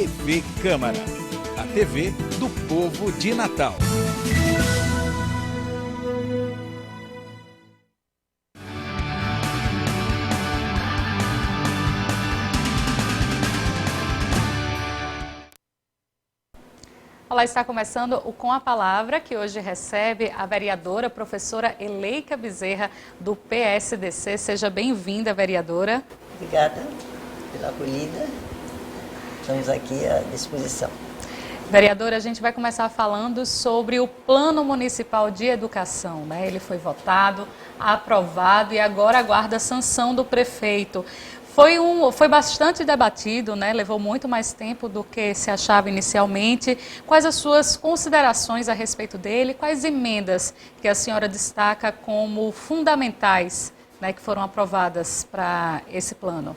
TV Câmara, a TV do povo de Natal. Olá, está começando o Com a Palavra, que hoje recebe a vereadora professora Eleika Bezerra, do PSDC. Seja bem-vinda, vereadora. Obrigada pela acolhida. Estamos aqui à disposição. Vereadora, a gente vai começar falando sobre o Plano Municipal de Educação, né? Ele foi votado, aprovado e agora aguarda a sanção do prefeito. Foi bastante debatido, né? Levou muito mais tempo do que se achava inicialmente. Quais as suas considerações a respeito dele? Quais emendas que a senhora destaca como fundamentais, né, que foram aprovadas para esse plano?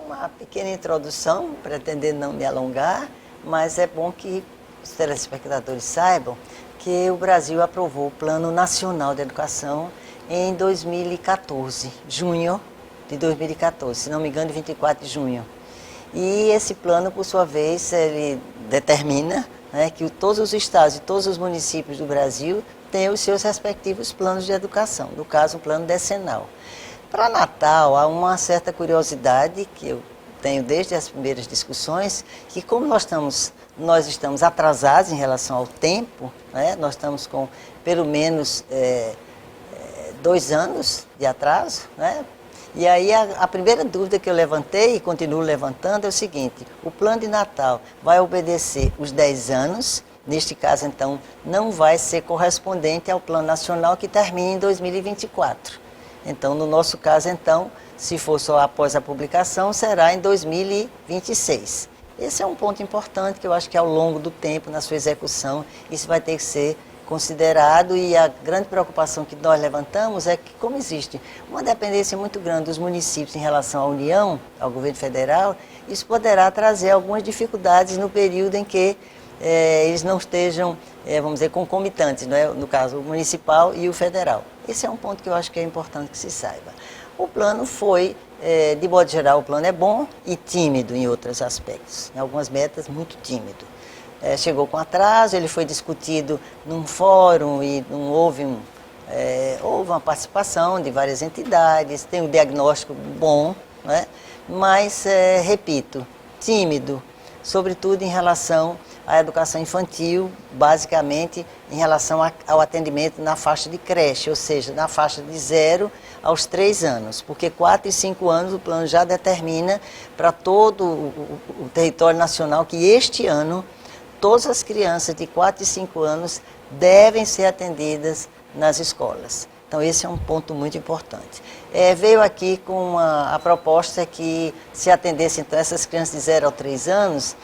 Uma pequena introdução, pretendendo não me alongar, mas é bom que os telespectadores saibam que o Brasil aprovou o Plano Nacional de Educação em 2014, junho de 2014, se não me engano, 24 de junho. E esse plano, por sua vez, ele determina, né, que todos os estados e todos os municípios do Brasil têm os seus respectivos planos de educação, no caso, um plano decenal. Para Natal, há uma certa curiosidade que eu tenho desde as primeiras discussões, que como nós estamos atrasados em relação ao tempo, né, nós estamos com pelo menos 2 anos de atraso, né? E aí a primeira dúvida que eu levantei e continuo levantando é o seguinte: o plano de Natal vai obedecer os 10 anos, neste caso então não vai ser correspondente ao plano nacional que termina em 2024. Então no nosso caso então, se for só após a publicação, será em 2026. Esse é um ponto importante que eu acho que ao longo do tempo, na sua execução, isso vai ter que ser considerado, e a grande preocupação que nós levantamos é que, como existe uma dependência muito grande dos municípios em relação à União, ao governo federal, isso poderá trazer algumas dificuldades no período em que eles não estejam, vamos dizer, concomitantes, não é? No caso, o municipal e o federal. Esse é um ponto que eu acho que é importante que se saiba. O plano foi, de modo geral, o plano é bom e tímido em outros aspectos, em algumas metas muito tímido. Chegou com atraso, ele foi discutido num fórum e não houve uma participação de várias entidades, tem um diagnóstico bom, né? Mas, repito, tímido, sobretudo em relação à educação infantil, basicamente em relação ao atendimento na faixa de creche, ou seja, na faixa de 0 aos 3 anos, porque 4 e 5 anos o plano já determina para todo o território nacional que este ano todas as crianças de 4 e 5 anos devem ser atendidas nas escolas. Então, esse é um ponto muito importante. Veio aqui com a proposta que se atendesse, então, essas crianças de 0 a 3 anos,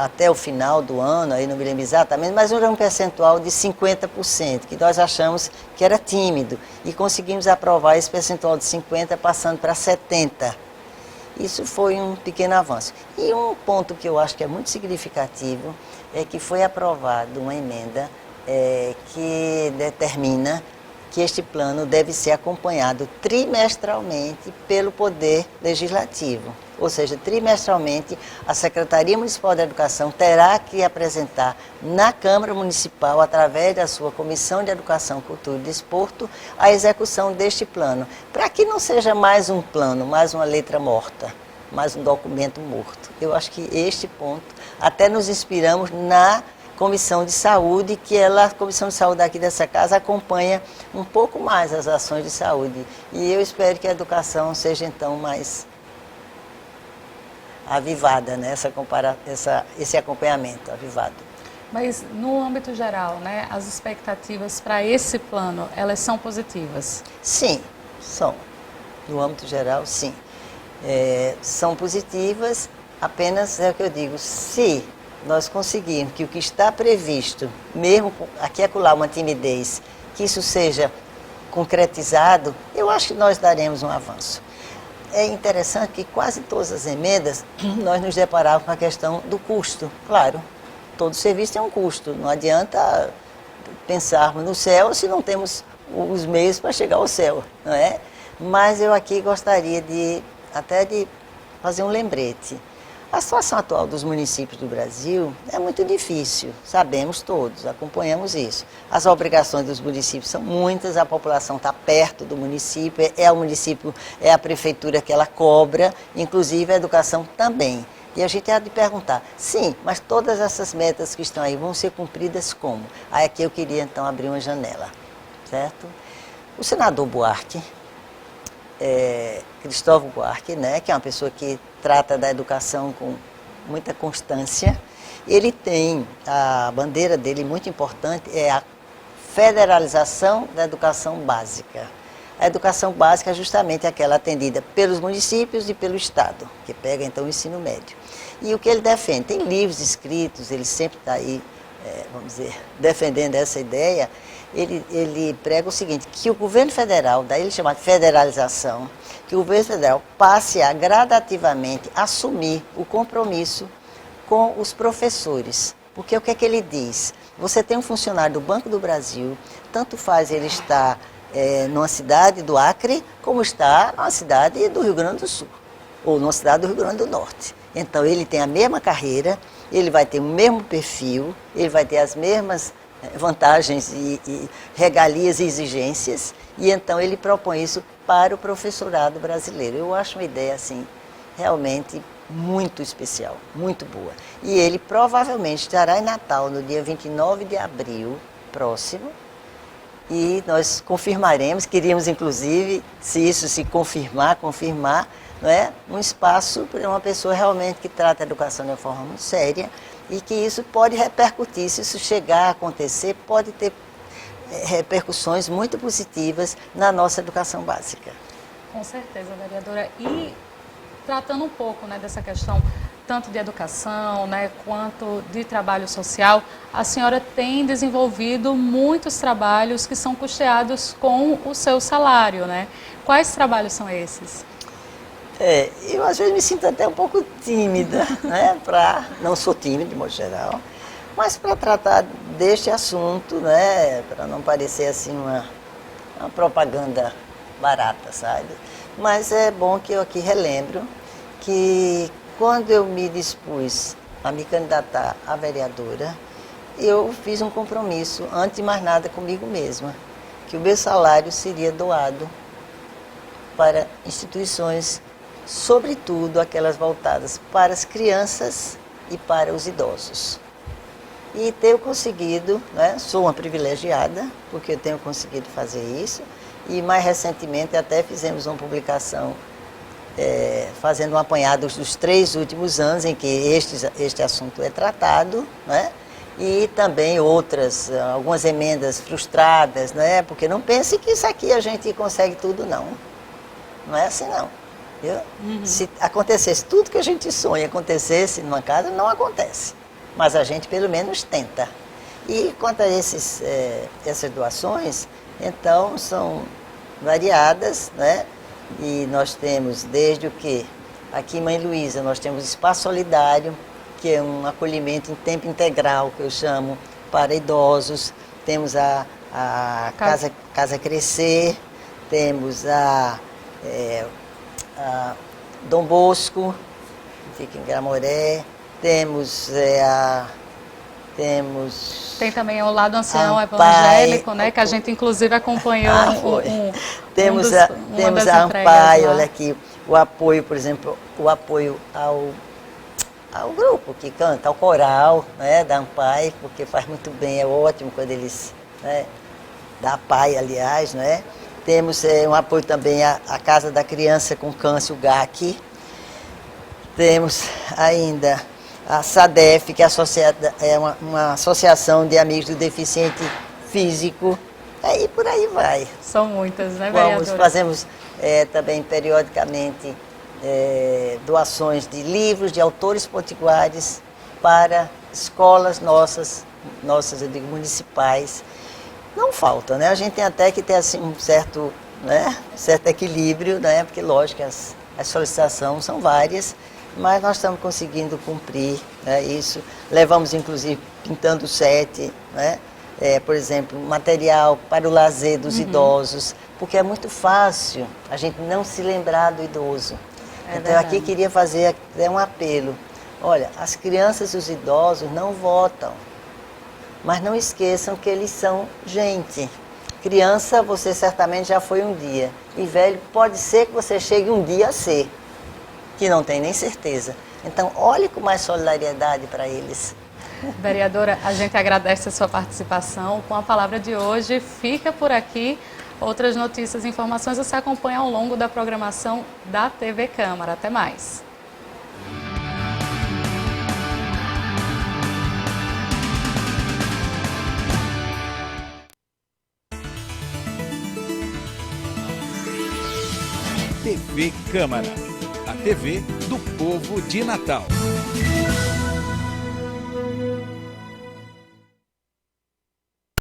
até o final do ano, aí não me lembro exatamente, mas era um percentual de 50%, que nós achamos que era tímido, e conseguimos aprovar esse percentual de 50% passando para 70%. Isso foi um pequeno avanço. E um ponto que eu acho que é muito significativo é que foi aprovada uma emenda que determina que este plano deve ser acompanhado trimestralmente pelo Poder Legislativo. Ou seja, trimestralmente, a Secretaria Municipal de Educação terá que apresentar na Câmara Municipal, através da sua Comissão de Educação, Cultura e Desporto, a execução deste plano, para que não seja mais um plano, mais uma letra morta, mais um documento morto. Eu acho que este ponto, até nos inspiramos na Comissão de Saúde, que a Comissão de Saúde aqui dessa casa acompanha um pouco mais as ações de saúde. E eu espero que a educação seja então mais avivada, né? Esse acompanhamento avivado. Mas no âmbito geral, né, as expectativas para esse plano, elas são positivas? Sim, são. No âmbito geral, sim. São positivas, apenas é o que eu digo, se nós conseguirmos que o que está previsto, mesmo aqui e acolá uma timidez, que isso seja concretizado, eu acho que nós daremos um avanço. É interessante que quase todas as emendas nós nos deparávamos com a questão do custo. Claro, todo serviço tem um custo, não adianta pensarmos no céu se não temos os meios para chegar ao céu, não é? Mas eu aqui gostaria de fazer um lembrete. A situação atual dos municípios do Brasil é muito difícil, sabemos todos, acompanhamos isso. As obrigações dos municípios são muitas, a população está perto do município, é o município, é a prefeitura que ela cobra, inclusive a educação também. E a gente há de perguntar, sim, mas todas essas metas que estão aí vão ser cumpridas como? Aí aqui eu queria então abrir uma janela, certo? O senador Buarque, Cristóvão Buarque, né, que é uma pessoa que trata da educação com muita constância, ele tem, a bandeira dele muito importante é a federalização da educação básica. A educação básica é justamente aquela atendida pelos municípios e pelo Estado, que pega então o ensino médio. E o que ele defende? Tem livros escritos, ele sempre está aí, vamos dizer, defendendo essa ideia. Ele prega o seguinte, que o governo federal, daí ele chama de federalização, que o governo federal passe a gradativamente assumir o compromisso com os professores. Porque o que é que ele diz? Você tem um funcionário do Banco do Brasil, tanto faz ele estar numa cidade do Acre, como está numa cidade do Rio Grande do Sul, ou numa cidade do Rio Grande do Norte. Então ele tem a mesma carreira, ele vai ter o mesmo perfil, ele vai ter as mesmas vantagens e regalias e exigências, e então ele propõe isso para o professorado brasileiro. Eu acho uma ideia assim, realmente muito especial, muito boa. E ele provavelmente estará em Natal no dia 29 de abril próximo, e nós confirmaremos, queríamos inclusive, se isso se confirmar, não é? Um espaço para uma pessoa realmente que trata a educação de uma forma muito séria, e que isso pode repercutir, se isso chegar a acontecer, pode ter repercussões muito positivas na nossa educação básica. Com certeza, vereadora. E tratando um pouco, né, dessa questão tanto de educação, né, quanto de trabalho social, a senhora tem desenvolvido muitos trabalhos que são custeados com o seu salário, né? Quais trabalhos são esses? Eu às vezes me sinto até um pouco tímida, né? Não sou tímida de modo geral, mas para tratar deste assunto, né? Para não parecer assim uma propaganda barata, sabe? Mas é bom que eu aqui relembro que quando eu me dispus a me candidatar a vereadora, eu fiz um compromisso, antes de mais nada comigo mesma, que o meu salário seria doado para instituições, sobretudo aquelas voltadas para as crianças e para os idosos. E tenho conseguido, né, sou uma privilegiada, porque eu tenho conseguido fazer isso, e mais recentemente até fizemos uma publicação fazendo um apanhado dos 3 últimos anos em que este assunto é tratado, né? E também algumas emendas frustradas, né? Porque não pense que isso aqui a gente consegue tudo, não. Não é assim, não. Viu? Uhum. Se acontecesse tudo que a gente sonha acontecesse numa casa, não acontece. Mas a gente pelo menos tenta. E quanto a essas doações, então são variadas, né? E nós temos desde o que? Aqui em Mãe Luísa nós temos Espaço Solidário, que é um acolhimento em tempo integral, que eu chamo, para idosos. Temos a Casa Crescer, temos a Dom Bosco, que fica em Gramoré, Tem também o lado ancião evangélico, né, que a gente inclusive acompanhou temos a AMPAI, olha aqui, o apoio, por exemplo, o apoio ao grupo que canta, ao coral, né, da AMPAI, porque faz muito bem, é ótimo quando eles, né, da APAI, aliás, né. Temos um apoio também à Casa da Criança com Câncer, o GAC. Temos ainda a SADEF, que é uma associação de amigos do deficiente físico. E por aí vai. São muitas, né, vereadora? Fazemos também periodicamente doações de livros de autores potiguares para escolas nossas, eu digo, municipais. Não falta, né? A gente tem até que ter assim, um certo equilíbrio, né? Porque, lógico, as solicitações são várias, mas nós estamos conseguindo cumprir, né, isso. Levamos, inclusive, pintando set, né? Por exemplo, material para o lazer dos idosos, porque é muito fácil a gente não se lembrar do idoso. Então, verdade. Aqui queria fazer até um apelo Olha, as crianças e os idosos não votam, mas não esqueçam que eles são gente. Criança, você certamente já foi um dia, e velho, pode ser que você chegue um dia a ser, que não tem nem certeza. Então, olhe com mais solidariedade para eles. Vereadora, a gente agradece a sua participação. Com a palavra de hoje, fica por aqui. Outras notícias e informações você acompanha ao longo da programação da TV Câmara. Até mais. TV Câmara, a TV do povo de Natal.